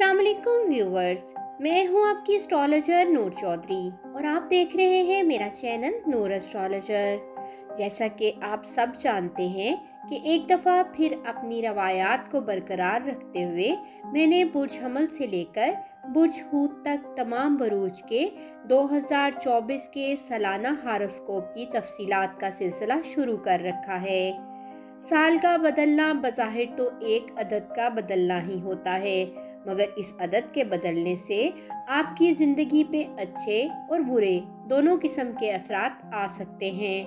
अस्सलाम वालेकुम व्यूवर्स, मैं हूं आपकी एस्ट्रोलॉजर नूर चौधरी और आप देख रहे हैं मेरा चैनल नूर एस्ट्रोलॉजर। जैसा कि आप सब जानते हैं कि एक दफ़ा फिर अपनी रवायात को बरकरार रखते हुए मैंने बुर्ज हमल से लेकर बुर्ज हूत तक तमाम बरूज के 2024 के सालाना हारोस्कोप की तफसीलात का सिलसिला शुरू कर रखा है। साल का बदलना बज़ाहिर तो एक अदद का बदलना ही होता है, मगर इस अदद के बदलने से आपकी ज़िंदगी पे अच्छे और बुरे दोनों किस्म के असरात आ सकते हैं।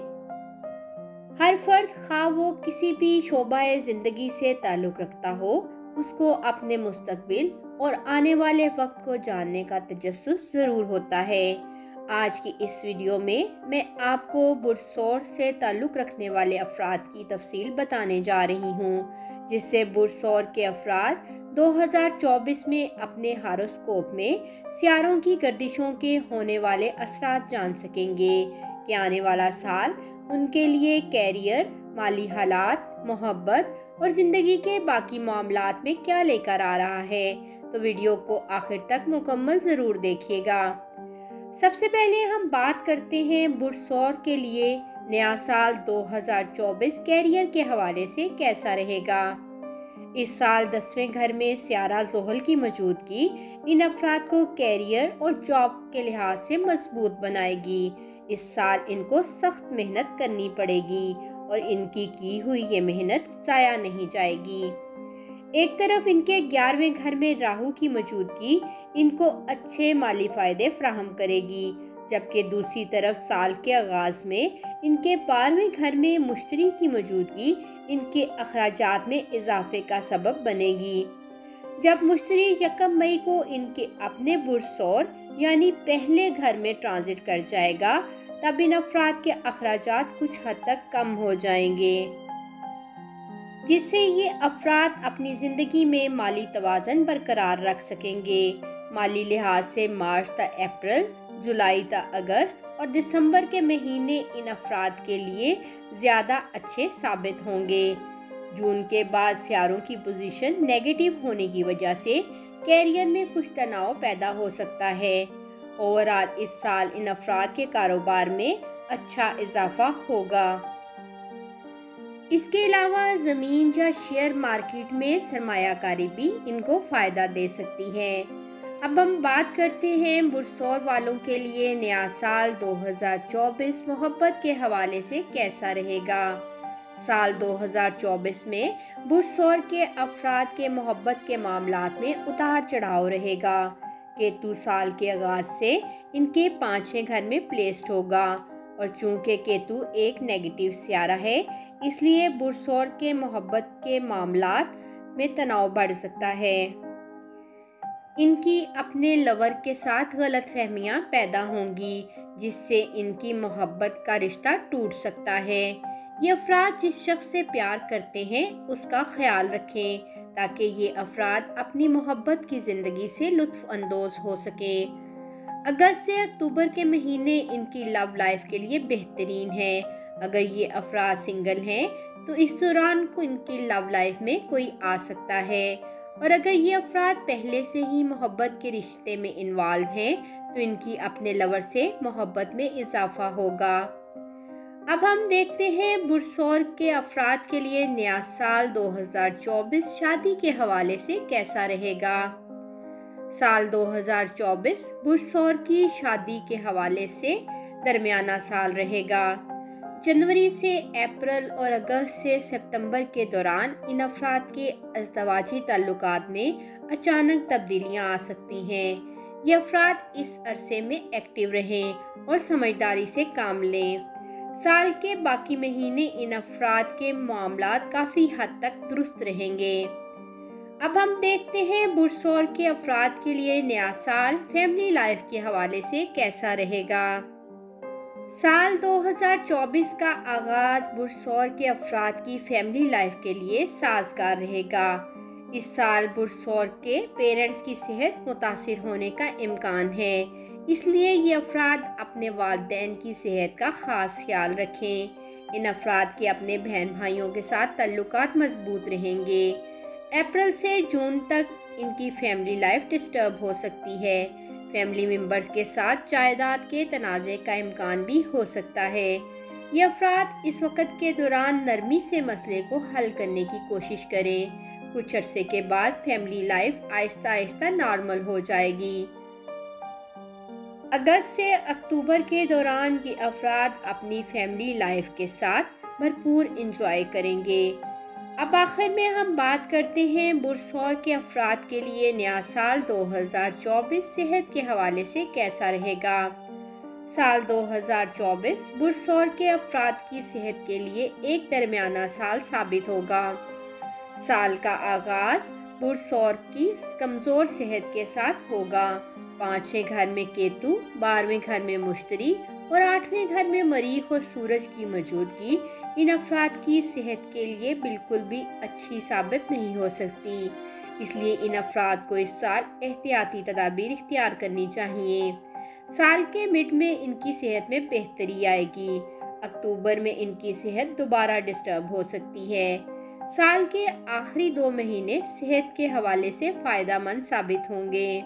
हर फर्द खा वो किसी भी शोबाए ज़िंदगी से ताल्लुक़ रखता हो, उसको अपने मुस्तकबिल और आने वाले वक्त को जानने का तजस्सुस ज़रूर होता है। आज की इस वीडियो में मैं आपको बुर्ज सौर से ताल्लुक़ रखने वाले अफराद की तफसील बताने जा रही हूँ, जिससे बुर्ज सौर के अफराद 2024 में अपने हारोस्कोप में सियारों की गर्दिशों के होने वाले असरात जान सकेंगे कि आने वाला साल उनके लिए कैरियर, माली हालात, मोहब्बत और ज़िंदगी के बाकी मामलात में क्या लेकर आ रहा है। तो वीडियो को आखिर तक मुकम्मल ज़रूर देखिएगा। सबसे पहले हम बात करते हैं बुर्ज सौर के लिए नया साल 2024 कैरियर के हवाले से कैसा रहेगा। इस साल 10वें घर में सियारा ज़ोहल की मौजूदगी इन अफराद को कैरियर और जॉब के लिहाज से मजबूत बनाएगी। इस साल इनको सख्त मेहनत करनी पड़ेगी और इनकी की हुई ये मेहनत ज़ाया नहीं जाएगी। एक तरफ इनके 11वें घर में राहु की मौजूदगी इनको अच्छे माली फ़ायदे फ्राहम करेगी, जबकि दूसरी तरफ साल के आगाज़ में इनके 12वें घर में मुश्तरी की मौजूदगी इनके अखराजात में इजाफे का सबब बनेगी। जब मुश्तरी 1 मई को इनके अपने बुर्ज सौर यानी पहले घर में ट्रांजिट कर जाएगा, तब इन अफराद के अखराजात कुछ हद तक कम हो जाएंगे, जिससे ये अफराद अपनी ज़िंदगी में माली तवाज़न बरकरार रख सकेंगे। माली लिहाज से मार्च तक अप्रैल, जुलाई तक अगस्त और दिसंबर के महीने इन अफराद के लिए ज़्यादा अच्छे साबित होंगे। जून के बाद सियारों की पोजीशन नेगेटिव होने की वजह से कैरियर में कुछ तनाव पैदा हो सकता है। ओवरऑल इस साल इन अफराद के कारोबार में अच्छा इजाफा होगा। इसके अलावा ज़मीन या शेयर मार्केट में सरमायाकारी भी इनको फ़ायदा दे सकती है। अब हम बात करते हैं बुर्ज सौर वालों के लिए नया साल 2024 मोहब्बत के हवाले से कैसा रहेगा। साल 2024 में बुर्ज सौर के अफराद के मोहब्बत के मामलात में उतार चढ़ाव रहेगा। केतु साल के आगाज से इनके 5वें घर में प्लेस्ड होगा और चूंकि केतु एक नेगेटिव सियारा है, इसलिए बुर्ज सौर के मोहब्बत के मामलात में तनाव बढ़ सकता है। इनकी अपने लवर के साथ गलतफहमियां पैदा होंगी, जिससे इनकी मोहब्बत का रिश्ता टूट सकता है। ये अफराद जिस शख्स से प्यार करते हैं उसका ख्याल रखें, ताकि ये अफराद अपनी मोहब्बत की ज़िंदगी से लुत्फ़ अंदोज़ हो सके। अगस्त से अक्टूबर के महीने इनकी लव लाइफ के लिए बेहतरीन है। अगर ये अफराद सिंगल हैं तो इस दौरान को इनकी लव लाइफ में कोई आ सकता है, और अगर ये अफराद पहले से ही मोहब्बत के रिश्ते में इन्वॉल्व हैं तो इनकी अपने लवर से मोहब्बत में इजाफा होगा। अब हम देखते हैं बुर्ज सौर के अफराद के लिए नया साल 2024 शादी के हवाले से कैसा रहेगा। साल 2024 बुर्ज सौर की शादी के हवाले से दरमियाना साल रहेगा। जनवरी से अप्रैल और अगस्त से सितंबर के दौरान इन अफराद के अज़दवाजी ताल्लुकात में अचानक तब्दीलियां आ सकती हैं। ये अफराद इस अरसे में एक्टिव रहें और समझदारी से काम लें। साल के बाकी महीने इन अफराद के मामलात काफ़ी हद तक दुरुस्त रहेंगे। अब हम देखते हैं बुर्ज सौर के अफराद के लिए नया साल फैमिली लाइफ के हवाले से कैसा रहेगा। साल 2024 का आगाज बुर्ज सौर के अफराद की फैमिली लाइफ के लिए साजगार रहेगा। इस साल बुर्ज सौर के पेरेंट्स की सेहत मुतासिर होने का इम्कान है, इसलिए ये अफराद अपने वालिदैन की सेहत का ख़ास ख्याल रखें। इन अफराद के अपने बहन भाइयों के साथ ताल्लुकात मजबूत रहेंगे। अप्रैल से जून तक इनकी फैमिली लाइफ डिस्टर्ब हो सकती है। फैमिली मेंबर्स के साथ जायदाद के तनाज़े का इम्कान भी हो सकता है। ये अफराद इस वक्त के दौरान नरमी से मसले को हल करने की कोशिश करें। कुछ अरसे के बाद family life Aahista Aahista normal हो जाएगी। अगस्त से अक्टूबर के दौरान ये अफराद अपनी फैमिली लाइफ के साथ भरपूर इंजॉय करेंगे। अब आखिर में हम बात करते हैं बुरसौर के अफराद के लिए नया साल 2024 सेहत के हवाले से कैसा रहेगा। साल 2024 बुरसौर के अफराद की सेहत के लिए एक दरमियाना साल साबित होगा। साल का आगाज बुरसौर की कमज़ोर सेहत के साथ होगा। 5वें घर में केतु, 12वें घर में मुश्तरी और 8वें घर में मरीख और सूरज की मौजूदगी इन अफराद की सेहत के लिए बिल्कुल भी अच्छी साबित नहीं हो सकती। इसलिए इन अफराद को इस साल एहतियाती तदाबीर इख्तियार करनी चाहिए। साल के मिड में इनकी सेहत में बेहतरी आएगी। अक्टूबर में इनकी सेहत दोबारा डिस्टर्ब हो सकती है। साल के आखिरी 2 महीने सेहत के हवाले से फ़ायदेमंद साबित होंगे।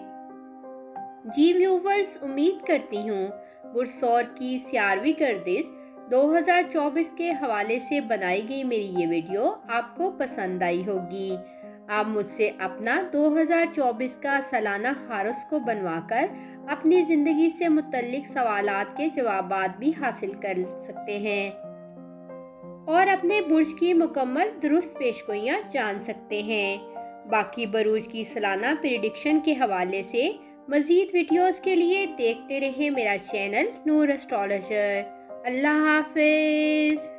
जी व्यूवर्स, उम्मीद करती हूँ बुरसौर की 11वीं गर्दिश 2024 के हवाले से बनाई गई मेरी ये वीडियो आपको पसंद आई होगी। आप मुझसे अपना 2024 का सालाना हारोस्कोप बनवाकर अपनी ज़िंदगी से मुतल्लिक सवालात के जवाबात भी हासिल कर सकते हैं और अपने बुर्ज की मुकम्मल दुरुस्त पेशगोइयाँ जान सकते हैं। बाकी बरूज की सालाना प्रेडिक्शन के हवाले से मज़ीद वीडियोस के लिए देखते रहें मेरा चैनल नूर एस्ट्रोलॉजर। अल्लाह हाफिज़।